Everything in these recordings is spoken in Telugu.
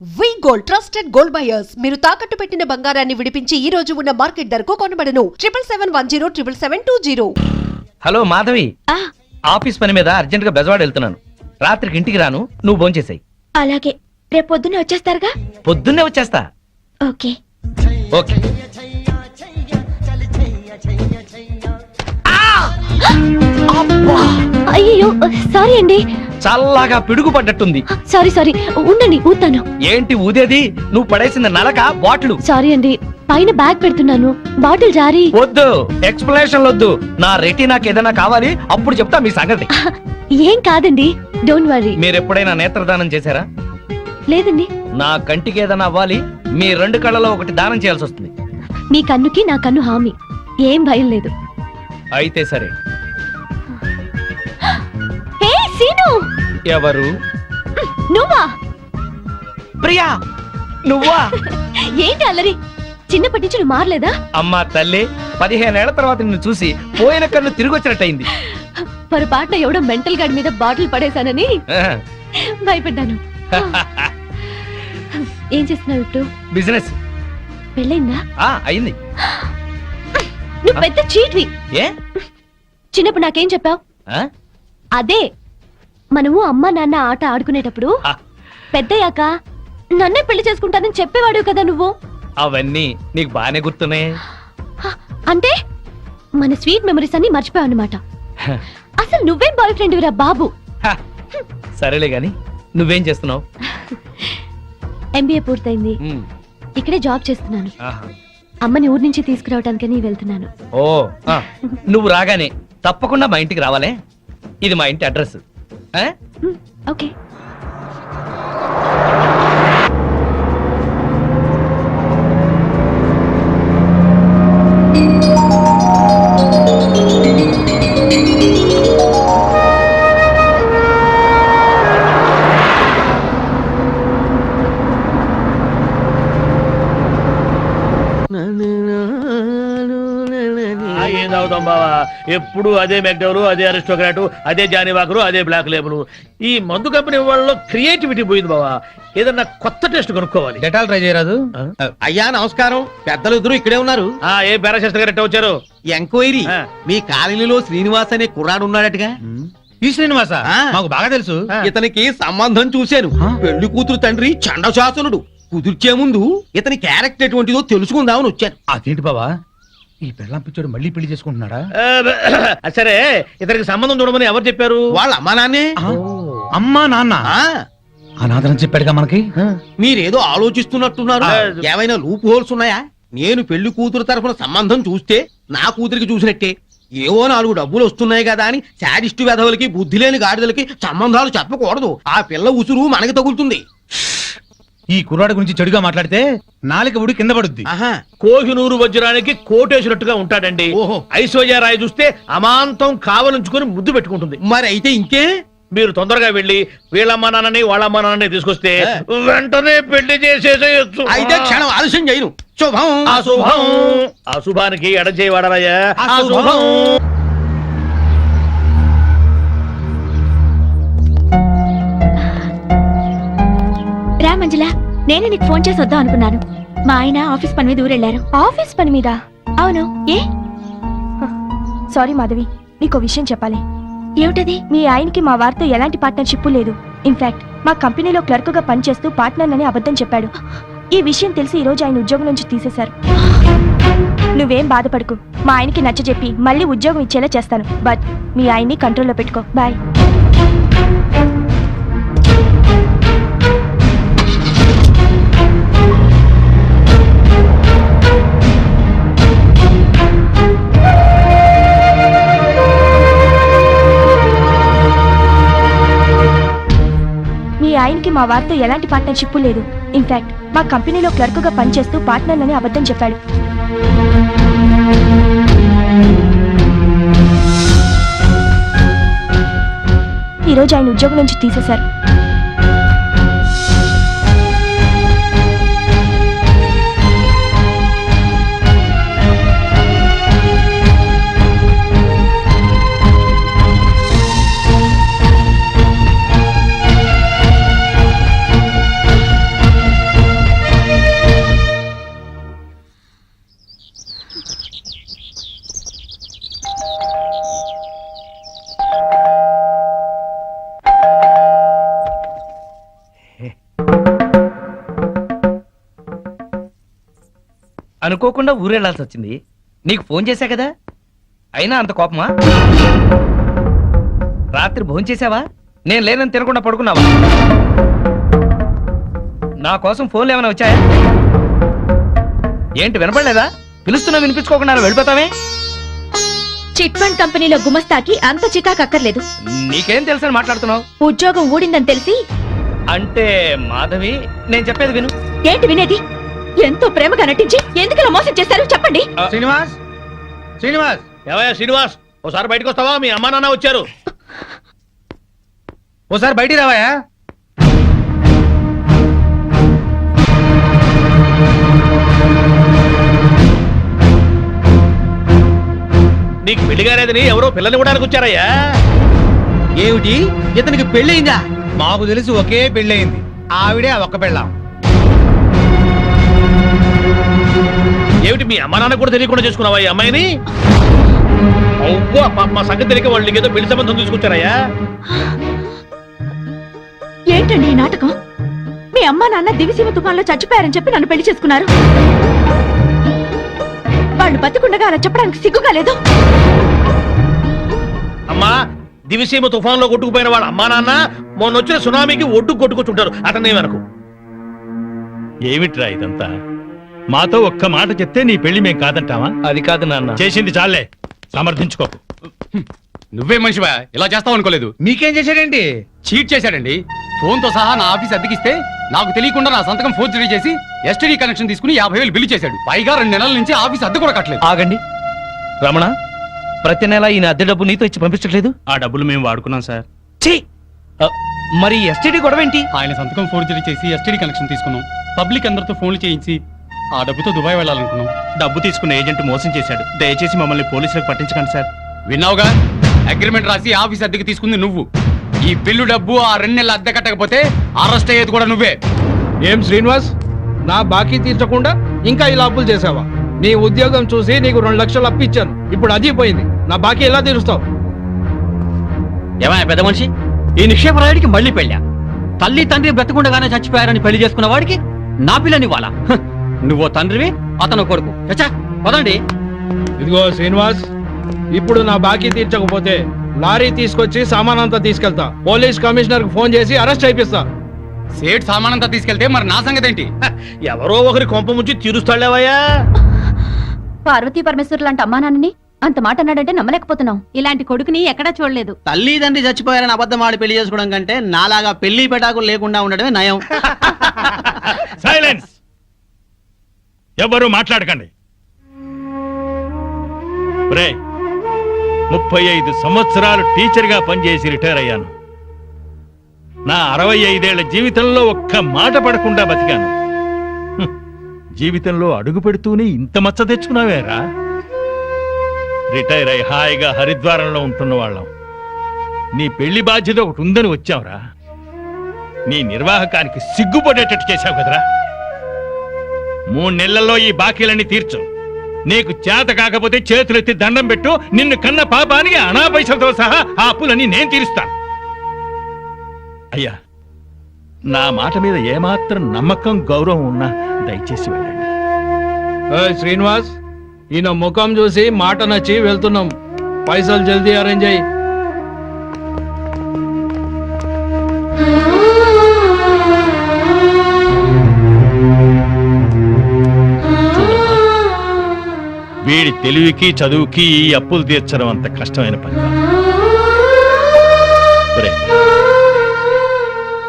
వి గోల్డ్ ట్రస్టెడ్ గోల్డ్ బయర్స్ మీరు తాకట్టు పెట్టిన బంగారాన్ని విడిపించి ఈ రోజు ఉన్న మార్కెట్ ధరకు కొనబడను 7771077720. హలో మాధవి, ఆఫీస్ పని మీద అర్జెంట్ గా బెజవాడ వెళ్తున్నాను. రాత్రికి ఇంటికి రాను, నువ్వు భోంచేసాయి. అలాగే, రేపు పొద్దున్నే వచ్చేస్తారుగా? పొద్దున్నే వచ్చేస్తా. Okay okay. అయ్యో సారీ అండి. చల్లగా పిడుగు పడ్డట్టుంది. సారీ సారీ, ఉండండి ఊతాను. ఏంటి ఊదేది? నువ్వు పడేసిన నలక బాటిల్. సారీ అండి, పైన బ్యాగ్ పెడుతున్నాను, బాటిల్ జారీ. వద్దు, ఎక్స్ప్లెనేషన్ వద్దు. నా రెటీనాకి ఏదైనా కావాలి, అప్పుడు చెప్తా మీ సంగతి. ఏం కాదండి, డోంట్ వరీ. మీరు ఎప్పుడైనా నేత్రదానం చేశారా? లేదండి. నా కంటికి ఏదైనా అవ్వాలి, మీ రెండు కళ్ళలో ఒకటి దానం చేయాల్సి వస్తుంది. మీ కన్నుకి నా కన్ను హామీ, ఏం భయం లేదు. అయితే సరే. హే సీను. ఎవరు? నువ్వా? ప్రియా, నువ్వా? ఏంటి అల్లరి? చిన్నప్పటి నుంచి నువ్వు మారలేదా? అమ్మా తల్లి, 15 ఏళ్ల తర్వాత నిన్ను చూసి పోయిన కన్ను తిరిగి వచ్చినట్టయింది. పొరపాటున ఎవడో మెంటల్ గార్డ్ మీద బాటిల్ పడేశానని భయపడ్డాను. ఏం చేస్తున్నావు ఇప్పుడు? బిజినెస్. పెళ్ళైందా? అయింది. నువ్వు పెద్ద చీట్వి. ఏ? చిన్నప్పుడు నాకేం చెప్పావు? అదే, మనము అమ్మ నాన్న ఆట ఆడుకునేటప్పుడు పెద్దయ్యాక నన్నే పెళ్లి చేసుకుంటానని చెప్పేవాడు కదా నువ్వు. అవన్నీ నీకు బానే గుర్తున్నాయి. అంటే మన స్వీట్ మెమరీస్ అన్ని మర్చిపోయావు అన్నమాట. అసలు నువ్వేం బాయ్ ఫ్రెండ్ రా బాబు. సరేలే గాని, నువ్వేం చేస్తున్నావు? ఎంబీఏ పూర్తయింది, ఇక్కడే జాబ్ చేస్తున్నాను. అమ్మని ఊరి నుంచి తీసుకురావడానికని వెళ్తున్నాను. ఓ, నువ్వు రాగానే తప్పకుండా మా ఇంటికి రావాలే. ఇది మా ఇంటి అడ్రస్. ఓకే. ఏం తాగుతాం బావా? ఎప్పుడు అదే మెక్డవరు, అదే అరిస్టోక్రాటు, అదే జానీవాకరు, అదే బ్లాక్ లేబుల్. ఈ మందు కంపెనీ వాళ్ళలో క్రియేటివిటీ పోయింది బావా. ఏదన్నా కొత్త టేస్ట్ కొనుక్కోవాలి. డెటాల్ ట్రై చేయరాదు? అయ్యా నమస్కారం, పెద్దలు ఇద్దరు ఇక్కడే ఉన్నారు. ఏ పారాశాస్త్రి గారు వచ్చారు? ఎంక్వైరీ, మీ కాలనీలో శ్రీనివాస్ అనే కుర్రాడు ఉన్నాడటగా? ఈ శ్రీనివాస మాకు బాగా తెలుసు. ఇతనికి సంబంధం చూశాను. పెళ్లి కూతురు తండ్రి చండశాసనుడు. కుదిర్చే ముందు ఇతని క్యారెక్టర్ ఎటువంటిదో తెలుసుకుందామని వచ్చాను. అదేంటి బావా, ఈ పెళ్ళం పిచ్చోడు మళ్ళీ పెళ్లి చేసుకుంటున్నాడా? సరే, ఇతనికి సంబంధం చూడమని ఎవరు చెప్పారు? వాళ్ళ అమ్మా నాన్నే. అమ్మా నాన్న అనాథరం చెప్పాడుగా మనకి. మీరేదో ఆలోచిస్తున్నట్టున్నారు. ఏమైనా లూప్ హోల్స్ ఉన్నాయా? నేను పెళ్లి కూతురు తరఫున సంబంధం చూస్తే నా కూతురికి చూసినట్టే. ఏవో 4 డబ్బులు వస్తున్నాయి కదా అని శాడిస్టు వెధవులకి, బుద్ధి లేని గాడిదలకి సంబంధాలు చెప్పకూడదు. ఆ పిల్ల ఉసురు మనకి తగులుతుంది. ఈ కుర్రాడు గురించి చెడుగా మాట్లాడితే నాలిక ఉడి కింద పడుద్ది. కోహినూరు వజ్రానికి కోటేసినట్టుగా ఉంటాడండి. ఐశ్వర్యరాయ్ చూస్తే అమాంతం కావలించుకుని ముద్దు పెట్టుకుంటుంది. మరి అయితే ఇంకే, మీరు తొందరగా వెళ్ళి వీళ్ళమ్మ నాన్నని వాళ్ళమ్మ నాన్నని తీసుకొస్తే వెంటనే పెళ్లి చేసేసేయచ్చు. అయితే క్షణం ఆలస్యం చేయను. శుభం. అశుభం. అశుభానికి ఎడచేయవాడరాయా. అశుభం. రా మంజుల, నేను నీకు ఫోన్ చేసి వద్దాం అనుకున్నాను. మా ఆయన ఆఫీస్ పని మీద ఊరెళ్ళారు. ఆఫీస్ పని మీద? అవును. ఏ? సారీ మాధవి, నీకో విషయం చెప్పాలి. ఏమిటది? మీ ఆయనకి మా వారితో ఎలాంటి పార్ట్నర్షిప్ లేదు. ఇన్ఫాక్ట్ మా కంపెనీలో క్లర్క్ గా పనిచేస్తూ పార్ట్నర్ అని అబద్ధం చెప్పాడు. ఈ విషయం తెలిసి ఈ రోజు ఆయన ఉద్యోగం నుంచి తీసేశారు. నువ్వేం బాధపడకు, మా ఆయనకి నచ్చజెప్పి మళ్ళీ ఉద్యోగం ఇచ్చేలా చేస్తాను. బట్ మీ ఆయన్ని కంట్రోల్లో పెట్టుకో. బాయ్. మీ ఆయనకి మా వారితో ఎలాంటి పార్ట్నర్షిప్ లేదు. ఇన్ఫాక్ట్ మా కంపెనీలో క్లర్క్ గా పనిచేస్తూ పార్ట్నర్ అని అబద్ధం చెప్పాడు. ఈరోజు ఆయన ఉద్యోగం నుంచి తీసేశారు. అనుకోకుండా ఊరెళ్ళాల్సి వచ్చింది. నీకు ఫోన్ చేశా కదా, అయినా అంత కోపమా? రాత్రి భోంచేశావా? నేను లేనని తినకుండా పడుకున్నావా? నా కోసం ఫోన్లు ఏమైనా వచ్చాయా? ఏంటి వినపడలేదా? పిలుస్తున్నా వినిపించుకోకుండా వెళ్ళిపోతావే? చిట్ ఫండ్ కంపెనీలో గుమస్తాకి అంత చికాకు అక్కర్లేదు. నీకేం తెలుసని మాట్లాడుతున్నావు? ఉద్యోగం ఊడిందని తెలిసి. అంటే మాధవి, నేను చెప్పేది విను. ఏంటి వినేది? ఎంతో ప్రేమగా నటించి ఎందుకలా మోసం చేశారు చెప్పండి. శ్రీనివాస్, శ్రీనివాస్, ఏవయ్యా శ్రీనివాస్, ఒకసారి బయటకు వస్తావా? మీ అమ్మా నాన్న వచ్చారు. ఓసారి బయటికి రావాయా? నీకు పెళ్లి కాలేదని ఎవరో పిల్లని కూడా వచ్చారయ్యా. ఏమిటి, ఇతనికి పెళ్ళయిందా? మాకు తెలిసి ఒకే పెళ్ళయింది, ఆవిడే ఆ ఒక్క పెళ్ళాం. ఏమిటి మీ అమ్మా నాన్న కూడా తెలియకుండా చేసుకున్నావా ఈ అమ్మాయిని? అవ్వా, మా సంగతి తెలియక వాళ్ళు నీకేదో పెళ్లి సంబంధం తీసుకొచ్చారయ్యా. ఏంటండి ఈ నాటకం? మీ అమ్మా నాన్న దివిసీమ తుఫాన్లో చచ్చిపోయారని చెప్పి నన్ను పెళ్లి చేసుకున్నారు. వాళ్ళు బతికుండగా అలా చెప్పడానికి సిగ్గుగా లేదు. అమ్మా, దివిసీమ తుఫాన్లో కొట్టుకుపోయిన వాళ్ళ అమ్మా నాన్న మొన్న వచ్చిన సునామీకి ఒడ్డు కొట్టుకొచ్చుంటారు. అతనే వెనకు. ఏమిట్రా ఇదంతా? మాతో ఒక్క మాట చెప్తే నీ పెళ్లి మేం కాదంటావా? అది కాదు నాన్న. చేసింది చాలే, సమర్థించుకోకు. నువ్వే మనిషివా? ఇలా చేస్తావు అనుకోలేదు. మీకేం చేశాడేంటి? చీట్ చేశాడండి. ఫోన్ తో సహా నా ఆఫీస్ అద్దెకిస్తే నాకు తెలియకుండా నా సంతకం ఫోర్జరీ చేసి ఎస్టీడీ కనెక్షన్ తీసుకుని 50,000 బిల్లు చేశాడు. పైగా 2 నెలల నుంచి ఆఫీస్ అద్దె కూడా కట్టలేదు. ఆగండి రమణ, ప్రతి నెల ఈయన అద్దె డబ్బు నీతో ఇచ్చి పంపించట్లేదు? ఆ డబ్బులు మేము వాడుకున్నాం సార్. ఛీ! మరి ఎస్టీడీ గొడవ ఏంటి? ఆయన సంతకం ఫోర్జరీ చేసి ఎస్టీడీ కనెక్షన్ తీసుకున్నాం. పబ్లిక్ అందరితో ఫోన్లు చేయించి ఆ డబ్బుతో దుబాయ్ వెళ్ళాలనుకున్నాం. డబ్బు తీసుకున్న ఏజెంట్ మోసం చేశాడు. దయచేసి మమ్మల్ని పోలీసులకు పట్టించకండి సార్. విన్నావుగా, అగ్రిమెంట్ రాసి ఆఫీస్ అద్దెకి తీసుకుంది నువ్వు. ఈ బిల్లు డబ్బు ఆ 2 నెలల అద్దె కట్టకపోతే అరెస్ట్ అయ్యేది కూడా నువ్వే. ఏం శ్రీనివాస్, నా బాకీ తీర్చకుండా ఇంకా ఇలా అప్పులు చేసావా? నీ ఉద్యోగం చూసి నీకు 2 లక్షలు అప్పిచ్చాను, ఇప్పుడు అది పోయింది. నా బాకీ ఎలా తీరుస్తావు? ఏమయ్య పెద్ద మనిషి, ఈ నిక్షేపరాయుడికి మళ్ళీ పెళ్ళా? తల్లి తండ్రి బ్రతకుండగానే చచ్చిపోయారని పెళ్లి చేసుకున్న వాడికి నా పిల్లనివ్వాలా? నువ్వో తండ్రివి, అతను కొడుకు. చచ్చా, పదండి. ఇదిగో శ్రీనివాస్, ఇప్పుడు నా బాకీ తీర్చకపోతే లారీ తీసుకొచ్చి సామానంతా తీసుకెళ్తా. పోలీస్ కమిషనర్ కు ఫోన్ చేసి అరెస్ట్ అయిపిస్తా. సేట్ సామానంతా తీసుకెళ్తే మరి నా సంగతి ఏంటి? ఎవరో ఒకరి కొంప ముంచి తీరుస్తాడేవయ్యా. పార్వతీ పరమేశ్వర్ లాంటి అమ్మా నాన్నని అంత మాట అన్నాడంటే నమ్మలేకపోతున్నాం. ఇలాంటి కొడుకుని ఎక్కడా చూడలేదు. తల్లిదండ్రి చచ్చిపోయారని అబద్ధం ఆడి పెళ్లి చేసుకోవడం కంటే నాలాగా పెళ్లి పెటాకులు లేకుండా ఉండడమే నయం. సైలెన్స్! ఎవరు మాట్లాడకండి. 35 సంవత్సరాలు టీచర్గా పనిచేసి రిటైర్ అయ్యాను. నా 65 ఏళ్ల జీవితంలో ఒక్క మాట పడకుండా బతికాను. జీవితంలో అడుగు పెడుతూనే ఇంత మచ్చ తెచ్చుకున్నావేరా? రిటైర్ అయి హాయిగా హరిద్వారంలో ఉంటున్న వాళ్ళం. నీ పెళ్లి బాధ్యత ఒకటి ఉందని వచ్చావురా. నీ నిర్వాహకానికి సిగ్గుపడేటట్టు చేశావు కదరా. 3 నెలల్లో ఈ బాకీలన్నీ తీర్చు. నీకు చేత కాకపోతే చేతులెత్తి దండం పెట్టు. నిన్ను కన్న పాపానికి అనా పైసలతో సహా ఆ అప్పులన్నీ నేను తీరుస్తాను. అయ్యా, నా మాట మీద ఏమాత్రం నమ్మకం గౌరవం ఉన్నా దయచేసి వెళ్ళండి. శ్రీనివాస్, ఈయన ముఖం చూసి మాట నచ్చి వెళ్తున్నాం. పైసలు జల్దీ అరేంజ్ అయ్యి. వీడి తెలివికి చదువుకి ఈ అప్పులు తీర్చడం అంత కష్టమైన పని కాదు. ఒరేయ్,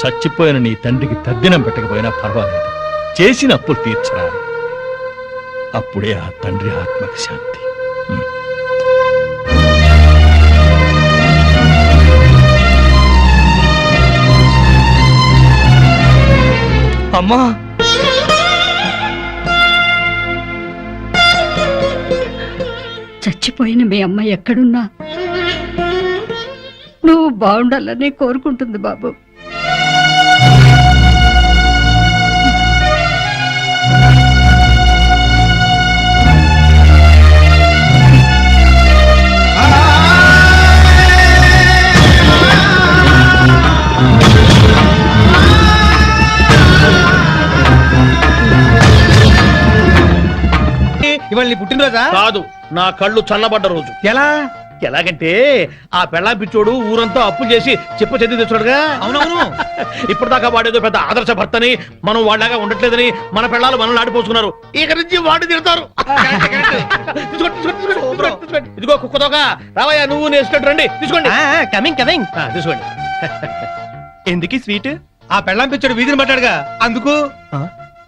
చచ్చిపోయిన నీ తండ్రికి తద్దినం పెట్టకపోయినా పర్వాలేదు, చేసిన అప్పులు తీర్చరా. అప్పుడే ఆ తండ్రి ఆత్మకి శాంతి. అమ్మా, చచ్చిపోయిన మీ అమ్మ ఎక్కడున్నా నువ్వు బాగుండాలని కోరుకుంటుంది బాబు. ఇవాళ నీ పుట్టినరోజా? కాదు, నా కళ్ళు చల్లబడ్డ రోజు. ఎలా? ఎలాగంటే ఆ పెళ్ళాం పిచ్చోడు ఊరంతా అప్పులు చేసి చెప్ప చెంది తెచ్చాడుగా. అవునవును. ఇప్పటిదాకా వాడేదో పెద్ద ఆదర్శ భర్తని, మనం వాళ్ళగా ఉండట్లేదని మన పెళ్ళాలు మనల్ని ఆడిపోసుకున్నారు. ఇక నుంచి వాడు తిడతారు. ఇదిగో కుక్కతోక, రావయ్యా నువ్వు నేర్చుకుంటూ రండి. తీసుకోండి. Coming coming. తీసుకోండి. ఎందుకు స్వీట్? ఆ పెళ్ళాం పిచ్చాడు వీధిని పట్టాడుగా అందుకు.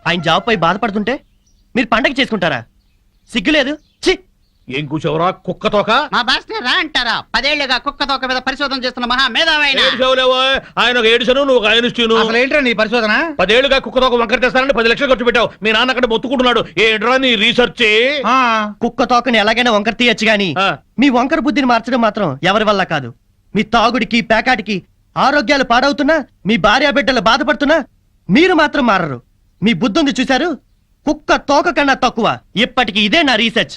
ఆయన జాబ్ పై బాధపడుతుంటే మీరు పండగ చేసుకుంటారా? సిగ్గులేదు. ఛీ! ఏం కూర్చోవరా కుక్కతోక? మా బాస్ రా అంటారా? 10 ఏళ్లుగా కుక్క తోక మీద పరిశోధన చేస్తున్న మహా మేధావైన ఏడుచావులేవో, ఆయన ఒక ఏడుచను, నువ్వు ఒక ఆయనిస్తూను. అసలు ఏంట్రా నీ పరిశోధన? 10 ఏళ్లుగా కుక్కతోక వంకర తెస్తానని 10 లక్షలు ఖర్చు పెట్టావు. మీ నాన్న అక్కడ మొత్తుకుంటున్నాడు. ఏంట్రా నీ రీసెర్చ్? కుక్క తోకని ఎలాగైనా వంకర తీయచ్చు గాని మీ వంకర బుద్ధిని మార్చడం మాత్రం ఎవరి వల్ల కాదు. మీ తాగుడికి పేకాటికి ఆరోగ్యాలు పాడవుతున్నా, మీ భార్య బిడ్డలు బాధపడుతున్నా మీరు మాత్రం మారరు. మీ బుద్ధుంది చూశారు? కుక్క తోక కన్నా తక్కువ. ఇప్పటికి ఇదే నా రీసెర్చ్.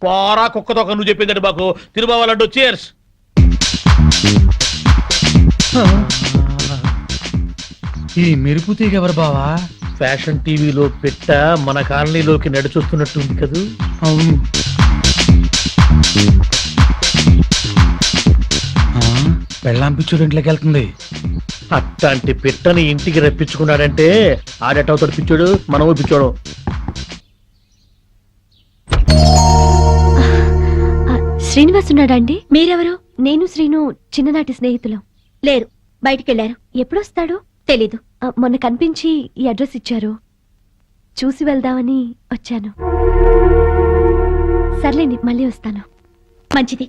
పోరా కుక్కతోక, నువ్వు చెప్పిందండి మాకు. తిరుబావాలంటూ చేర్స్. ఈ మెరుపు తీగ ఎవరు బావా? ఫ్యాషన్ టీవీలో పెట్ట మన కాలనీలోకి నడిచొస్తున్నట్టుంది కదూ. అవును. పెళ్ళాం పిచ్చుడు ఇంట్లోకి వెళ్తుంది. అట్లాంటి పిట్టని ఇంటికి రప్పించుకున్నాడంటే ఆడేటవుతాడు పిచ్చోడు, మనము పిచ్చోడు. శ్రీనివాస్ ఉన్నాడా అండి? మీరెవరు? నేను శ్రీను చిన్ననాటి స్నేహితులం. లేరు, బయటికెళ్లారు. ఎప్పుడొస్తాడు తెలీదు. మొన్న కనిపించి ఈ అడ్రస్ ఇచ్చారు, చూసి వెళ్దామని వచ్చాను. సర్లేండి, మళ్ళీ వస్తాను. మంచిది.